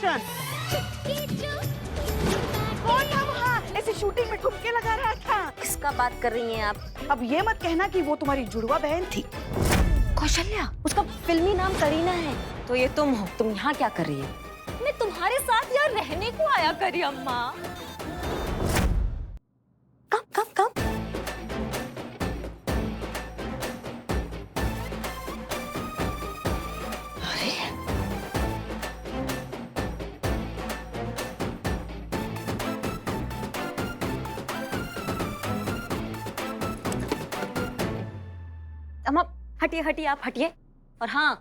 Action. कौन था वहाँ ऐसे शूटिंग में ठुमके लगा रहा था? किसका बात कर रही हैं आप? अब ये मत कहना कि वो तुम्हारी जुड़वा बहन थी। कौशल्या, उसका फिल्मी नाम करीना है। तो ये तुम हो? तुम यहाँ क्या कर रही हो? मैं तुम्हारे साथ यहाँ रहने को आया करी अम्मा। कब कब कब? अरे अम्मा, हटिए हटिए, आप हटिए। और हाँ,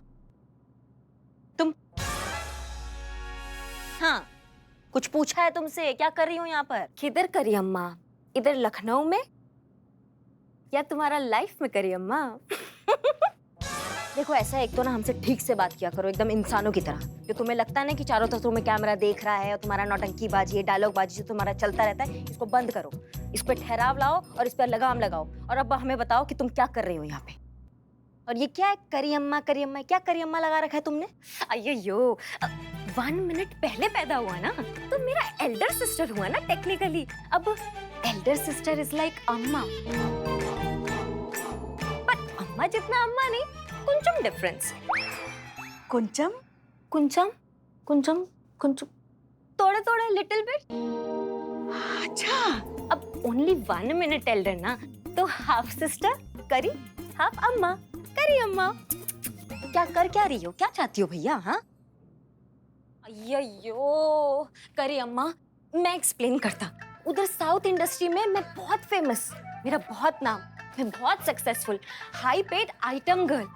तुम, हाँ, कुछ पूछा है तुमसे? क्या कर रही हो यहाँ पर? किधर करी अम्मा? इधर लखनऊ में या तुम्हारा लाइफ में करी अम्मा? देखो ऐसा, एक तो ना हमसे ठीक से बात किया करो, एकदम इंसानों की तरह। जो तुम्हें लगता है ना कि चारों तरफ तुम्हें कैमरा देख रहा है और तुम्हारा नौटंकी बाजी है, डायलॉग बाजी जो तुम्हारा चलता रहता है, इसको बंद करो। इस पे ठहराव लाओ और इस पे लगाम लगाओ। और अब हमें बताओ कि तुम क्या कर रही हो यहाँ पे। और ये क्या है करी अम्मा क्या करी अम्मा लगा रखा है तुमने? अय्यो, 1 मिनट पहले पैदा हुआ ना तो मेरा एल्डर सिस्टर हुआ ना टेक्निकली। अब एल्डर सिस्टर इज लाइक अम्मा, पर अम्मा जितना अम्मा नहीं, कुंचम डिफरेंस। कुंचम? कुंचम कुंचम कुंचम, थोड़े थोड़े लिटिल बिट। अच्छा, अब ओनली 1 मिनट एल्डर ना, तो हाफ सिस्टर करी, हाफ अम्मा करी अम्मा। क्या कर क्या रही हो? क्या चाहती हो भैया? हाँ अय्यो करी अम्मा, मैं एक्सप्लेन करता। उधर साउथ इंडस्ट्री में मैं बहुत फेमस, मेरा बहुत नाम, मैं बहुत successful, high paid item girl.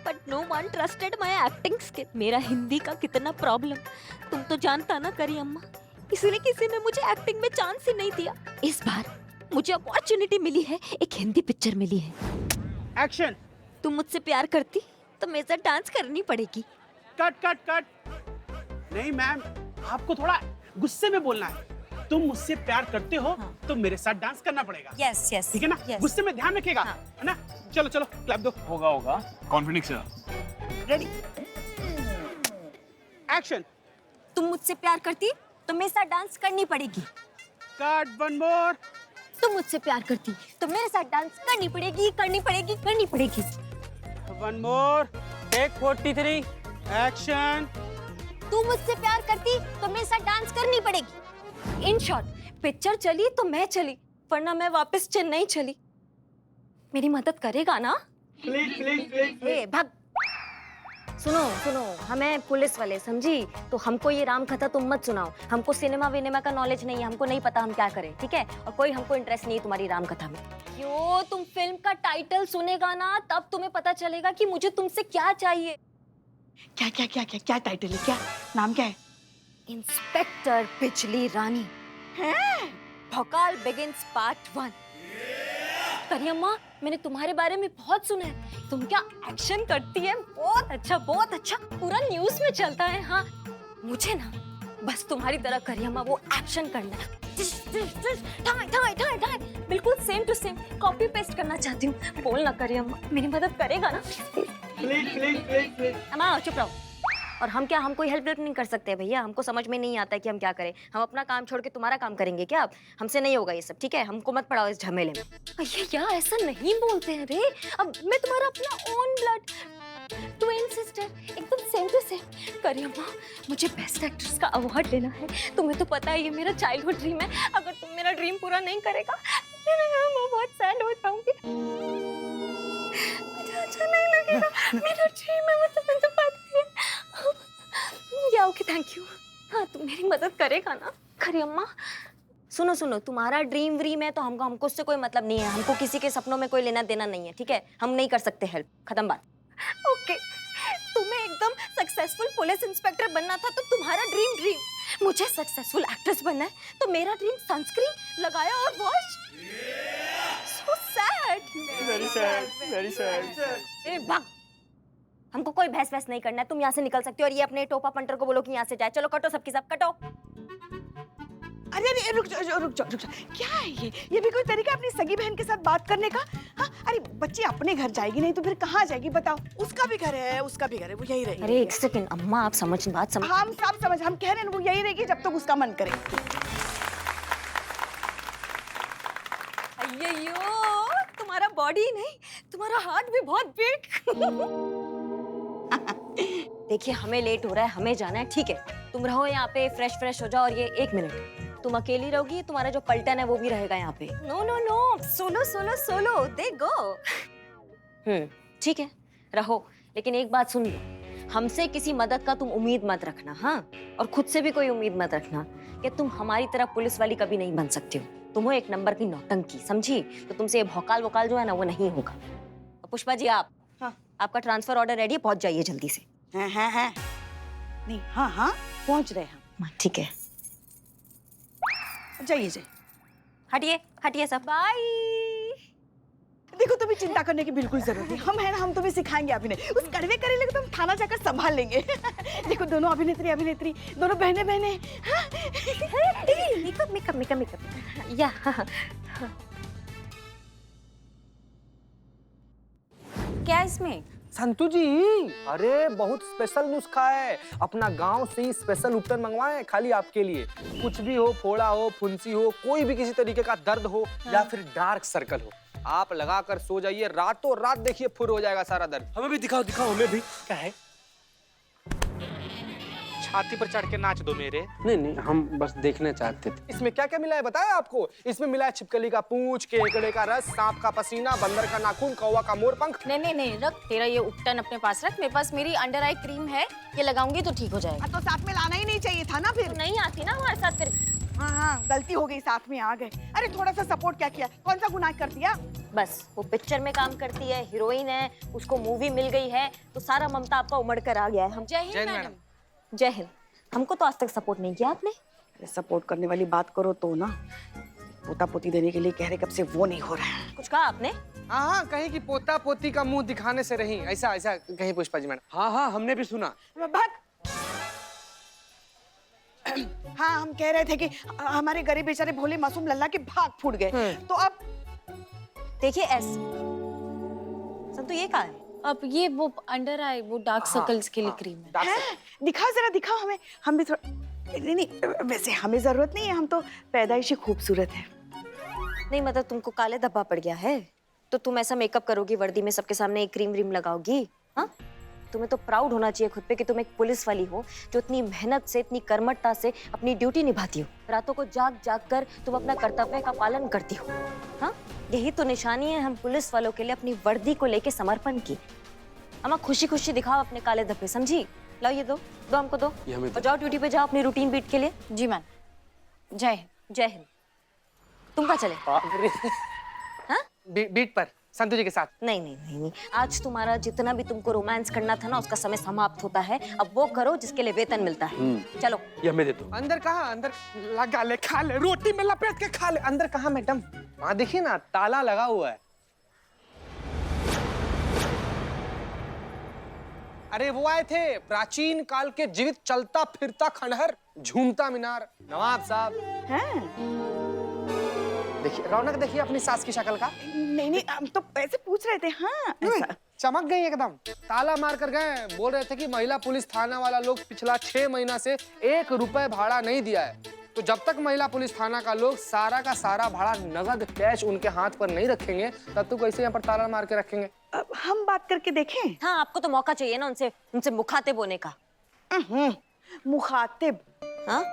But no one trusted my acting skill. मेरा हिंदी का कितना प्रॉब्लम तुम तो जानता ना करी अम्मा, इसलिए किसी ने मुझे एक्टिंग में चांस ही नहीं दिया। इस बार मुझे अपॉर्चुनिटी मिली है, एक हिंदी पिक्चर मिली है। एक्शन। तुम मुझसे प्यार करती तो मेरे साथ डांस करनी पड़ेगी। Cut cut cut. नहीं मैम, आपको थोड़ा गुस्से में बोलना है। तुम मुझसे प्यार करते हो तो मेरे साथ डांस करना पड़ेगा। यस यस, ठीक है ना? गुस्से में ध्यान रखिएगा, है ना? चलो चलो क्लैप दो। होगा होगा, कॉन्फिडेंस से। Ready, action. तुम मुझसे प्यार करती तो मेरे साथ डांस करनी पड़ेगी। Cut, one more. तुम मुझसे प्यार करती तो मेरे साथ डांस करनी पड़ेगी, करनी पड़ेगी, करनी पड़ेगी। One more. Take 43, action. तू मुझसे प्यार करती तो मेरे साथ डांस करनी पड़ेगी। इन शॉर्ट, पिक्चर चली तो मैं चली, वरना मैं वापस चेन्नई चली। मेरी मदद करेगा ना? Please please please. ए भाग। सुनो सुनो, हमें पुलिस वाले समझी, तो हमको ये राम कथा तुम मत सुनाओ। हमको सिनेमा विनेमा का नॉलेज नहीं है, हमको नहीं पता हम क्या करें, ठीक है? और कोई हमको इंटरेस्ट नहीं है तुम्हारी राम कथा में। क्यों? तुम फिल्म का टाइटल सुनेगा ना, तब तुम्हें पता चलेगा कि मुझे तुमसे क्या चाहिए। क्या क्या क्या क्या क्या टाइटल है? क्या नाम क्या है? इंस्पेक्टर बिजली रानी है? Bhokaal begins part 1। करियम्मा, मैंने तुम्हारे बारे में बहुत सुना है, तुम क्या एक्शन करती है, बहुत अच्छा, पूरा न्यूज़ में चलता है। हाँ, मुझे ना बस तुम्हारी तरह करियम्मा वो एक्शन करना है, ठाई, बिल्कुल same to same copy paste करना चाहती हूँ। बोल ना करियम्मा, मेरी मदद करेगा ना? Please please please please. अम्मा चुप रहो। और हम क्या, हम कोई हेल्प नहीं कर सकते भैया, हमको समझ में नहीं आता है कि हम क्या करें। हम अपना काम छोड़ के तुम्हारा काम करेंगे क्या? अब हमसे नहीं होगा ये सब, ठीक है? हमको मत पड़ाओ इस झमेले में। अरे यार, ऐसा नहीं बोलते हैं रे। अब मैं तुम्हारा अपना ओन ब्लड ट्विन सिस्टर, एकदम सेम टू सेम। करियम्मा, मुझे बेस्ट एक्ट्रेस का अवार्ड लेना है। तुम्हें तो पता है ये मेरा चाइल्डहुड ड्रीम है। अगर तुम मेरा ड्रीम पूरा नहीं करेगा तो मैं बहुत सैड हो जाऊंगी। मुझे अच्छा नहीं लगेगा, मेरा ड्रीम है, तुम्हें तो पता ही है। या ओके, थैंक यू। हाँ, तुम मेरी मदद करेगा ना करियम्मा? सुनो सुनो, तुम्हारा ड्रीम व्रीम है तो हमको उससे कोई मतलब नहीं है। हमको किसी के सपनों में कोई लेना देना नहीं है, ठीक है? हम नहीं कर सकते हेल्प, खत्म बात। ओके, तुम्हें एकदम सक्सेसफुल पुलिस इंस्पेक्टर बनना था तो तुम्हारा ड्रीम, मुझे सक्सेसफुल एक्ट्रेस बनना है तो मेरा ड्रीम सनस्क्रीन लगाया और wash. So sad, very sad, very sad. ए भाग, हमको कोई बहस वहस नहीं करना है। तुम यहाँ से निकल सकते हो और ये अपने टोपा पंटर को बोलो कि यहाँ से जाए। चलो कटो, सबकी सब कटो। अरे अरे रुक जाओ रुक जाओ रुक जाओ, क्या है ये भी कोई तरीका अपनी सगी बहन के साथ बात करने का? हाँ, अरे बच्ची अपने घर जाएगी नहीं तो फिर कहाँ जाएगी बताओ? उसका भी घर है, उसका भी घर है, वो यही रहेगी। अरे एक सेकंड अम्मा, आप बात समझ। हम सब समझ, हम कह रहे हैं वो यही रहेगी जब तक उसका मन करे। अय्यो, तुम्हारा बॉडी नहीं, तुम्हारा हार्ट भी बहुत बिग। देखिए हमें लेट हो रहा है, हमें जाना है, ठीक है? तुम रहो यहाँ पे, फ्रेश हो जाओ। और ये 1 मिनट, तुम अकेली रहोगी, तुम्हारा जो पलटन है वो भी रहेगा यहाँ पे। नो नो नो, सोलो दे गो। ठीक है, रहो, लेकिन एक बात सुन लो, हमसे किसी मदद का तुम उम्मीद मत रखना, हाँ? और खुद से भी कोई उम्मीद मत रखना कि तुम हमारी तरह पुलिस वाली कभी नहीं बन सकती हो। तुम हो 1 नंबर की नौटंकी, समझी? तो तुमसे ये भौकाल वोकाल जो है ना वो नहीं होगा। पुष्पा जी, आप आपका ट्रांसफर ऑर्डर रेडी है, पहुंच जाइए जल्दी से। हाँ नहीं, हाँ पहुंच रहे हम। ठीक है, जाइए। हटिए सब, बाय। देखो तुम्हें चिंता करने की बिल्कुल जरूरत नहीं, हम है ना, हम तुम्हें सिखाएंगे अभिनय। उस कड़वे करेले को तुम थाना जाकर संभाल लेंगे। देखो दोनों अभिनेत्री दोनों बहने। मेकअप या क्या इसमें? संतू जी, अरे बहुत स्पेशल नुस्खा है, अपना गांव से ही स्पेशल उपटन मंगवाए खाली आपके लिए। कुछ भी हो, फोड़ा हो, फुंसी हो, कोई भी किसी तरीके का दर्द हो या फिर डार्क सर्कल हो, आप लगा कर सो जाइए, रातों रात देखिए फुर हो जाएगा सारा दर्द। हमें भी दिखाओ हमें भी। क्या है? छाती पर चढ़ के नाच दो मेरे। नहीं, हम बस देखने चाहते थे। इसमें क्या क्या मिला है बताया आपको? इसमें मिला है छिपकली का पूंछ, केकड़े का रस, सांप का पसीना, बंदर का नाखून, कौवा का मोरपंख। नहीं रख, तेरा ये उपटन अपने पास रख। मेरे पास मेरी अंडर आई क्रीम है, ये लगाऊंगी तो ठीक हो जाएगा। तो साथ में लाना ही नहीं चाहिए था ना फिर। नहीं आती ना हमारे साथ फिर। हाँ, गलती हो गई, साथ में आ गए। अरे थोड़ा सा सपोर्ट क्या किया, कौन सा गुनाह कर दिया? बस वो पिक्चर में काम करती है, हीरोइन है, उसको मूवी मिल गई है तो सारा ममता आपका उमड़ कर आ गया है। हम जय हिंद मैडम। जय हिंद। हमको तो आज तक सपोर्ट नहीं किया आपने। अरे सपोर्ट करने वाली बात करो तो ना, पोता पोती देने के लिए कह रहे, कब से वो नहीं हो रहा है। कुछ कहा आपने? हाँ, कहीं की पोता पोती का मुंह दिखाने से रही, ऐसा कहीं पुष्पा जी मैडम। हाँ, हमने भी सुना। भाग। हाँ, हम कह रहे थे कि हमारे गरीब बेचारे भोले मासूम लल्ला के भाग फूट गए, तो अब देखिए संतु ये कहा है? अब ये वो अंडर आई, वो डार्क सर्कल्स के लिए क्रीम है। दिखाओ जरा, दिखाओ हमें, हम भी थोड़ा। नहीं, वैसे हमें जरूरत नहीं है, हम तो पैदाइशी खूबसूरत है। नहीं मतलब तुमको काले धब्बा पड़ गया है तो तुम ऐसा मेकअप करोगी, वर्दी में सबके सामने एक क्रीम व्रीम लगाओगी? हाँ, तुम्हें तो प्राउड होना चाहिए खुद पे कि तुम एक पुलिस वाली हो जो इतनी मेहनत से, इतनी कर्मठता से अपनी ड्यूटी निभाती हो। रातों को जाग कर तुम अपना कर्तव्य का पालन करती हो। हाँ, यही तो निशानी है हम पुलिस वालों के लिए अपनी वर्दी को लेके समर्पण की। अम्मा खुशी दिखाओ अपने काले धब्बे, समझी? लाओ ये दो हमको दो, और जाओ ड्यूटी पे जाओ अपनी रूटीन बीट के लिए। जी मैम। जय हिंद। तुम कहाँ चले? हाँ? बीट पर संतू जी के साथ। नहीं, आज तुम्हारा जितना भी तुमको रोमांस करना था ना उसका समय समाप्त होता है। अब वो करो जिसके लिए वेतन मिलता है। चलो। ये हमें दे दो। अंदर कहाँ? अंदर लगा ले, खा ले, रोटी में लपेट के खा ले। अंदर कहाँ मैडम? वहाँ देखिए ना, ताला लगा हुआ है। अरे वो आए थे प्राचीन काल के जीवित चलता फिरता खंडहर, झूमता मीनार, नवाब साहब। देखिए रौनक, देखिए अपनी सास की शक्ल का। नहीं, हम तो पैसे पूछ रहे थे। हाँ, ऐसा। चमक गई एकदम। ताला मार कर गए, बोल रहे थे कि महिला पुलिस थाना वाला लोग पिछला 6 महीना से 1 रुपए भाड़ा नहीं दिया है। तो जब तक महिला पुलिस थाना का लोग सारा का सारा भाड़ा नगद कैश उनके हाथ पर नहीं रखेंगे, तब तो कैसे यहाँ पर ताला मार के रखेंगे? अब हम बात करके देखें। हाँ, आपको तो मौका चाहिए ना उनसे मुखातिब होने का। मुखातिब? हाँ?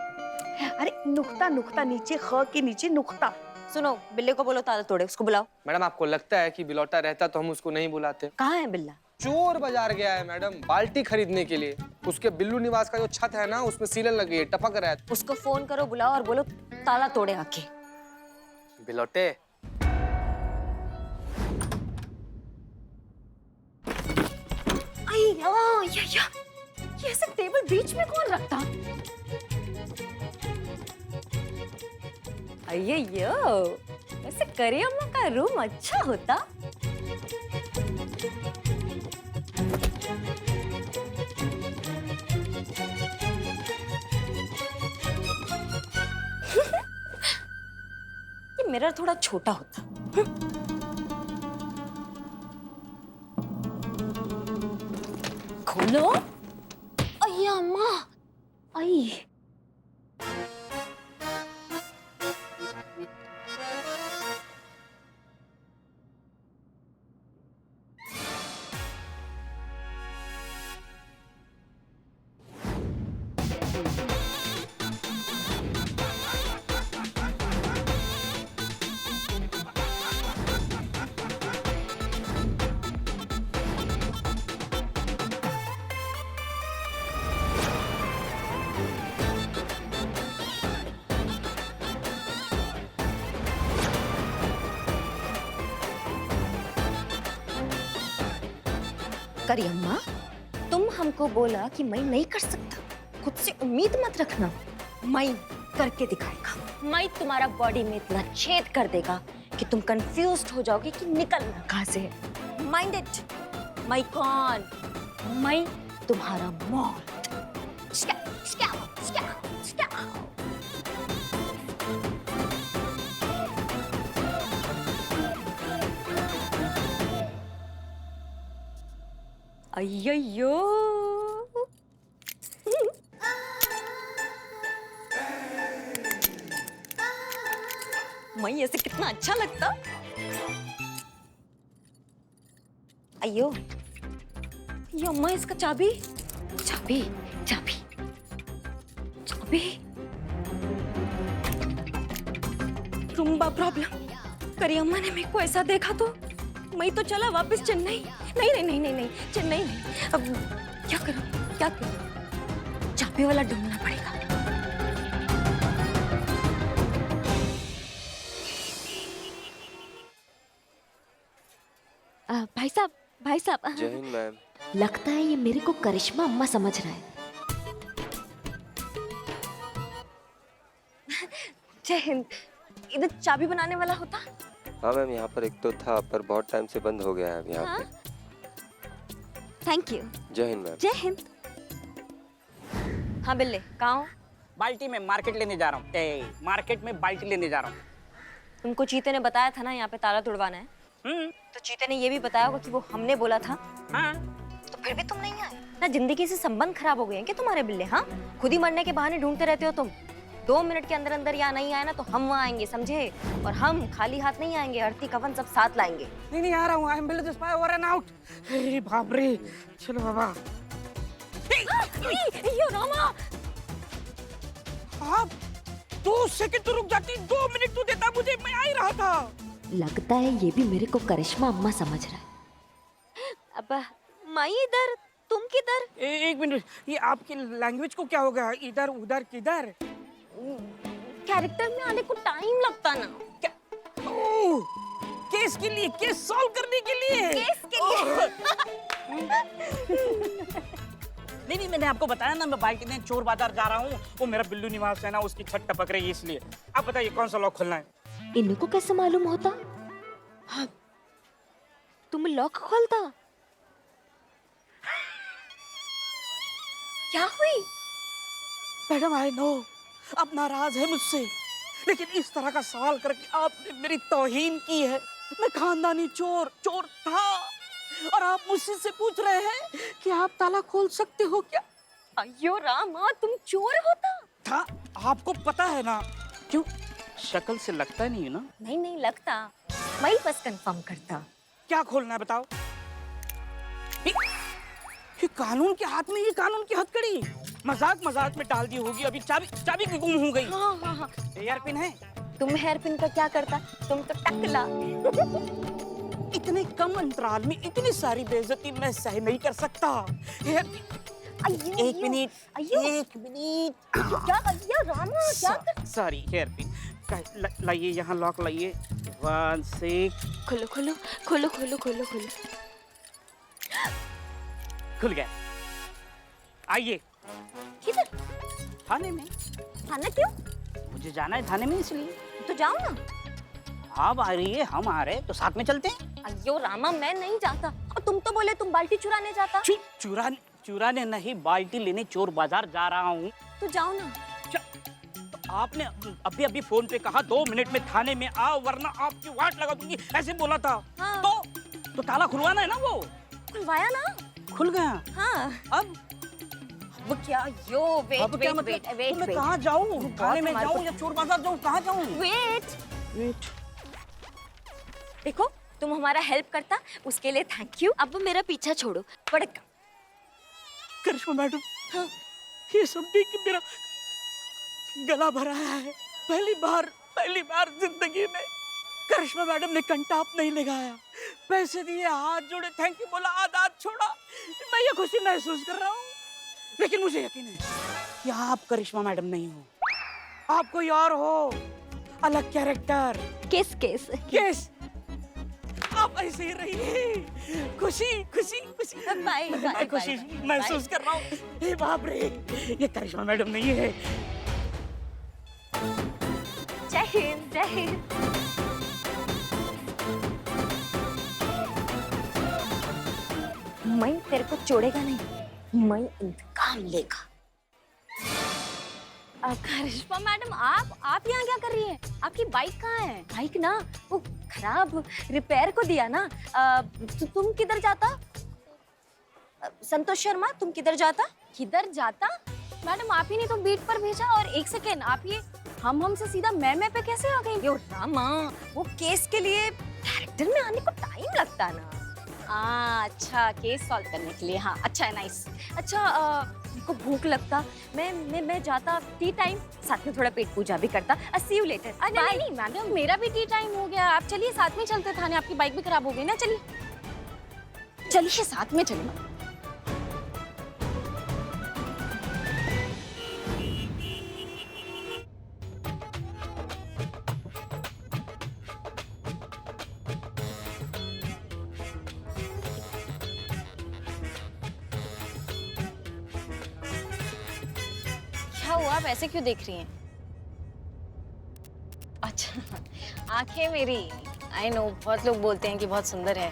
अरे नुक्ता नीचे, ख के नीचे नुक्ता। सुनो, बिल्ले को बोलो ताला तोड़े, उसको बुलाओ। मैडम आपको लगता है कि बिलौटा रहता तो हम उसको नहीं बुलाते? कहाँ है बिल्ला? चोर बाजार गया है मैडम, बाल्टी खरीदने के लिए। उसके बिल्लू निवास का जो छत है ना, उसमें सीलन लगी है, टपक रहा है। उसको फोन करो, बुलाओ और बोलो ताला तोड़े आके। बिलौटे। ये ऐसे टेबल बीच में कौन रखता? अय्यो, वैसे करियम्मा का रूम अच्छा होता। मिरर थोड़ा छोटा होता। खोलो। अय्या अम्मा, आई। करी अम्मा, तुम हमको बोला कि मैं नहीं कर सकता, खुद से उम्मीद मत रखना। मैं करके दिखाएगा। मैं तुम्हारा बॉडी में इतना छेद कर देगा कि तुम कंफ्यूज्ड हो जाओगे कि निकलना कहाँ से है। Mind it. मैं कौन? मैं तुम्हारा मौत। अय्यो। मैं ऐसे कितना अच्छा लगता। अयो, ये अम्मा, इसका चाबी चाबी चाबी चाबी। रुम्बा प्रॉब्लम। करी अम्मा ने मेरे को ऐसा देखा तो मैं तो चला वापस चेन्नई। नहीं नहीं नहीं नहीं नहीं, चेन्नई नहीं। अब क्या करूं, क्या करूं? चाबी वाला ढूंढना पड़ेगा। भाई साहब। जय हिंद मैम। लगता है ये मेरे को करिश्मा अम्मा समझ रहा है। जय हिंद। इधर चाबी बनाने वाला होता? हाँ मैम, यहाँ पर एक तो था पर बहुत टाइम से बंद हो गया है अब यहाँ पे। Thank you. जय हिंद मैम। जय हिंद। हाँ बिल्ले, कहाँ हो? बाल्टी में मार्केट लेने जा रहा हूँ। मार्केट में बाल्टी लेने जा रहा हूँ। तुमको चीते ने बताया था ना यहाँ पे ताला तुड़वाना है। तो चीते ने ये भी बताया होगा कि वो हमने बोला था। हाँ। तो फिर भी तुम नहीं आए ना। जिंदगी से संबंध खराब हो गए हैं क्या तुम्हारे बिल्ले? हाँ, खुद ही मरने के बहाने ढूंढते रहते हो तुम। 2 मिनट के अंदर अंदर यहाँ नहीं आए ना तो हम वहाँ आएंगे, समझे? और हम खाली हाथ नहीं आएंगे, अर्थी कफन सब साथ लाएंगे। नहीं आ रहा हूँ। आई एम बिल्ली the spy over and out. अरे बाप रे, चलो बाबा। यो रामा, आप 2 सेकंड तो रुक जाती, 2 मिनट तो देता मुझे, मैं आ ही रहा था। लगता है ये भी मेरे को करिश्मा अम्मा समझ रहा है। अब मैं इधर, तुम किधर? एक मिनट, ये आपकी लैंग्वेज को क्या हो गया? इधर उधर किधर? कैरेक्टर में आने को टाइम लगता ना। केस के लिए, केस सॉल्व करने के लिए। केस के लिए। नहीं, मैंने आपको बताया ना, मैं बाइक लेने चोर बाजार जा रहा हूँ। वो मेरा बिल्लू निवास है ना, उसकी छत टपक रही है इसलिए। आप बताइए कौन सा लॉक खोलना है? इनको कैसे मालूम होता? हाँ, तुम लॉक खोलता? क्या हुई? मैडम आई नो आप नाराज है मुझसे, लेकिन इस तरह का सवाल करके आपने मेरी तौहीन की है। मैं खानदानी चोर था और आप मुझसे से पूछ रहे हैं कि आप ताला खोल सकते हो क्या? अयो रामा, तुम चोर होता? था, आपको पता है ना। क्यों, शक्ल से लगता नहीं है ना? नहीं लगता, मैं बस कंफर्म करता। क्या खोलना है बताओ? ये कानून के हाथ में, ये कानून की हथकड़ी मजाक में डाल दी होगी। अभी चाबी की गुम हो गई। हाँ। हेयर पिन है। तुम हेयर पिन का क्या करता? तुम तो टकला। इतने कम अंतराल में इतनी सारी बेइज्जती मैं सह नहीं कर सकता। हेयर एक मिनट। क्या अय्या रामा, क्या? सॉरी, हेयर पिन लाइए, यहाँ लॉक लाइए। 1 6 खोलो। खुल गया। आइए। किधर? थाने में। थाना क्यों? मुझे जाना है थाने में, इसलिए। तो जाओ ना। आप आ रही है, हम आ रहे, तो साथ में चलते हैं। अयो रामा, मैं नहीं जाता। और तुम तो बोले तुम बाल्टी चुराने जाता। चुराने नहीं, बाल्टी लेने चोर बाजार जा रहा हूँ। तो जाओ ना। तो आपने अभी अभी फोन पे कहा 2 मिनट में थाने में आओ वरना आपकी वाट लगा दूंगी, ऐसे बोला था। हाँ। तो ताला खुलवाना है ना वो? खुलवाया ना? खुल गया। हाँ। अब वो क्या यो वेट अब क्या वेट मतलब? वेट तो वेट मैं वेट कहाँ जाऊँ? थाने में हमारे जाऊँ को- या चोर बाजार जाऊँ? कहाँ जाऊँ? वेट। वेट। देखो तुम हमारा हेल्प करता उसके लिए थैंक यू। अब मेरा पीछा छोड़ो। पड़क। करिश्मा मैडम, ये सब देख के मेरा गला भरा है। पहली बार जिंदगी में करिश्मा मैडम ने कंटाप नहीं लगाया, पैसे दिए, हाथ जोड़े, थैंक यू बोला, आदात छोड़ा। मैं ये खुशी महसूस कर रहा हूँ, लेकिन मुझे यकीन है कि आप करिश्मा मैडम नहीं हो, आप कोई और हो, अलग कैरेक्टर। किस केस केस आप ऐसे ही रहिए, खुशी खुशी खुशी। बाय मैं खुशी महसूस कर रहा हूँ। हे बाप रे, ये करिश्मा मैडम नहीं है। जय हिंद जय हिंद। मैं तेरे को छोड़ेगा नहीं, मैं इंतकाम लेगा। करिश्मा मैडम आप यहाँ क्या कर रही हैं? आपकी बाइक कहाँ है? बाइक ना वो खराब रिपेयर को दिया ना। तुम किधर जाता? संतोष शर्मा तुम किधर जाता? किधर जाता? मैडम आप ही ने तो बीट पर भेजा। और एक सेकेंड, आप ये हमसे सीधा मैं पे कैसे आ गई? यो रामा, वो केस के लिए कैरेक्टर में आने को टाइम लगता ना। अच्छा केस सॉल्व करने के लिए। हाँ अच्छा है, नाइस। अच्छा मेरे को भूख लगता, मैं जाता टी टाइम, साथ में थोड़ा पेट पूजा भी करता। सी यू लेटर। नहीं मैडम, मेरा भी टी टाइम हो गया। आप चलिए साथ में चलते थाने, आपकी बाइक भी खराब हो गई ना। चलिए साथ में चलिए। क्या हुआ, आप ऐसे क्यों देख रही हैं? अच्छा आंखें मेरी, आई नो, बहुत लोग बोलते हैं कि बहुत सुंदर है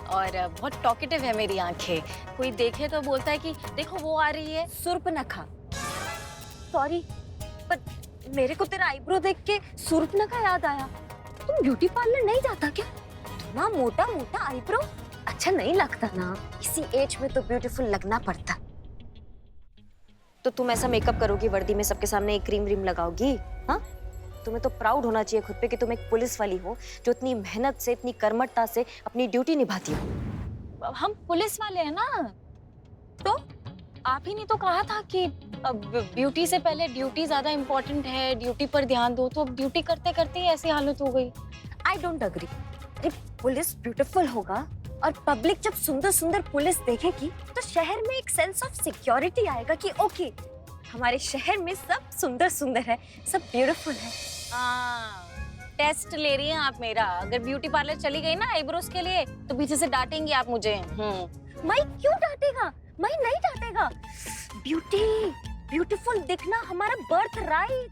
और बहुत टॉकेटिव है मेरी आंखें। कोई देखे तो बोलता है कि देखो वो आ रही है सुर्पनखा। सॉरी पर मेरे को तेरा आईब्रो देख के सुर्पनखा याद आया। तुम ब्यूटी पार्लर नहीं जाता क्या? इतना मोटा मोटा आईब्रो अच्छा नहीं लगता ना, इसी एज में तो ब्यूटीफुल लगना पड़ता। तो तुम ऐसा मेकअप करोगी, वर्दी में सबके सामने एक क्रीम व्रीम लगाओगी? हाँ, तुम्हें तो प्राउड होना चाहिए खुद पे कि तुम एक पुलिस वाली हो जो इतनी मेहनत से, इतनी कर्मठता से अपनी ड्यूटी निभाती हो। हम पुलिस वाले हैं ना, तो आप ही ने तो कहा था कि ब्यूटी से पहले ड्यूटी ज्यादा इम्पोर्टेंट है, ड्यूटी पर ध्यान दो। तो अब ड्यूटी करते करते ही ऐसी हालत हो गई। I don't agree. अरे पुलिस ब्यूटीफुल होगा और पब्लिक जब सुंदर सुंदर पुलिस देखेगी तो शहर में एक सेंस ऑफ सिक्योरिटी आएगा कि ओके हमारे शहर में सब सुंदर सुंदर है, सब ब्यूटीफुल है। टेस्ट ले रही हैं आप मेरा। अगर ब्यूटी पार्लर चली गई ना आईब्रोज के लिए तो पीछे से डांटेंगी आप मुझे। मैं क्यों डांटेगा? मैं नहीं डांटेगा। ब्यूटीफुल दिखना हमारा birth right.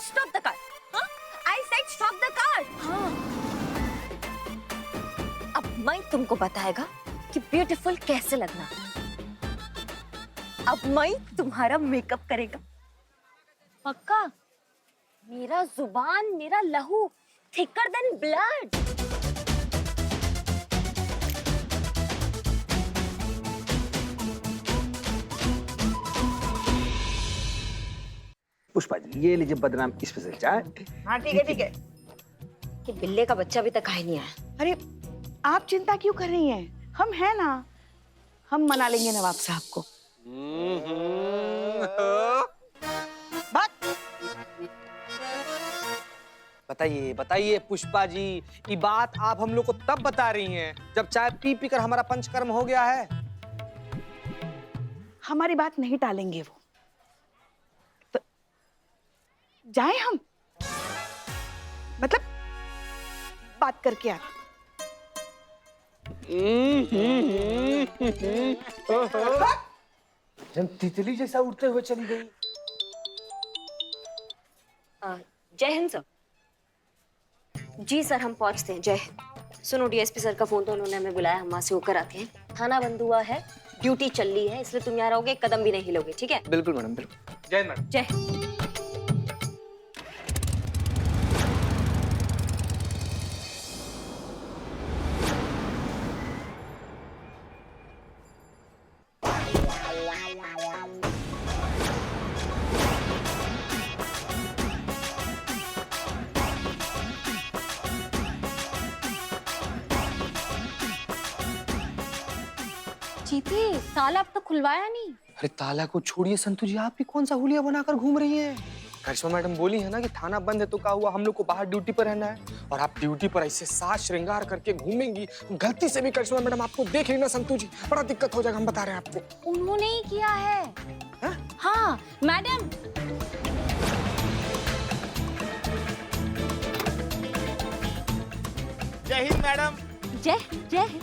Stop the car. I said stop the car. अब मैं तुमको बताएगा कि ब्यूटीफुल कैसे लगना। अब मैं तुम्हारा मेकअप करेगा, पक्का? मेरा जुबान, मेरा लहू thicker than blood. Pushpa ji ये लीजिए बदनाम स्पेशल चाय। हाँ ठीक है ठीक है। कि बिल्ले का बच्चा अभी तक आया नहीं आया। अरे आप चिंता क्यों कर रही हैं? हम हैं ना, हम मना लेंगे नवाब साहब को। बताइए बताइए पुष्पा जी, ये बात आप हम लोग को तब बता रही हैं जब चाय पी पी कर हमारा पंचकर्म हो गया है। हमारी बात नहीं टालेंगे वो। तो जाए हम, मतलब बात करके आ। जब तितली जैसा उड़ते हुए चली गई। जय हिंद सर। जी सर हम पहुंचते हैं। जय हिंद। सुनो डीएसपी सर का फोन, तो उन्होंने हमें बुलाया, हम वहां से होकर आते हैं। थाना बंद हुआ है, ड्यूटी चल रही है, इसलिए तुम यहाँ रहोगे, एक कदम भी नहीं हिलोगे, ठीक है? बिल्कुल मैडम बिल्कुल। जय मैडम। जय हिंद। जीते ताला अब तक खुलवाया नहीं। अरे ताला को छोड़िए संतू जी, आप भी कौन सा हुलिया बनाकर घूम रही हैं? करिश्मा मैडम बोली है ना कि थाना बंद है तो क्या हुआ, हम लोग को बाहर ड्यूटी पर रहना है। और आप ड्यूटी पर ऐसे साज श्रृंगार करके घूमेंगी, गलती से भी करिश्मा मैडम आपको देख ली ना संतू जी, बड़ा दिक्कत हो जाएगा, हम बता रहे हैं आपको। उन्होंने ही किया है। हाँ? हाँ मैडम। जय हिंद मैडम। जय जय हिंद।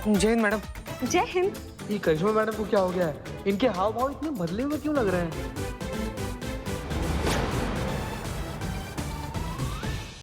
जय हिंद मैडम। जय हिंद। ये करिश्मा मैडम को क्या हो गया है? इनके हाव भाव इतने बदले हुए क्यों लग रहे हैं?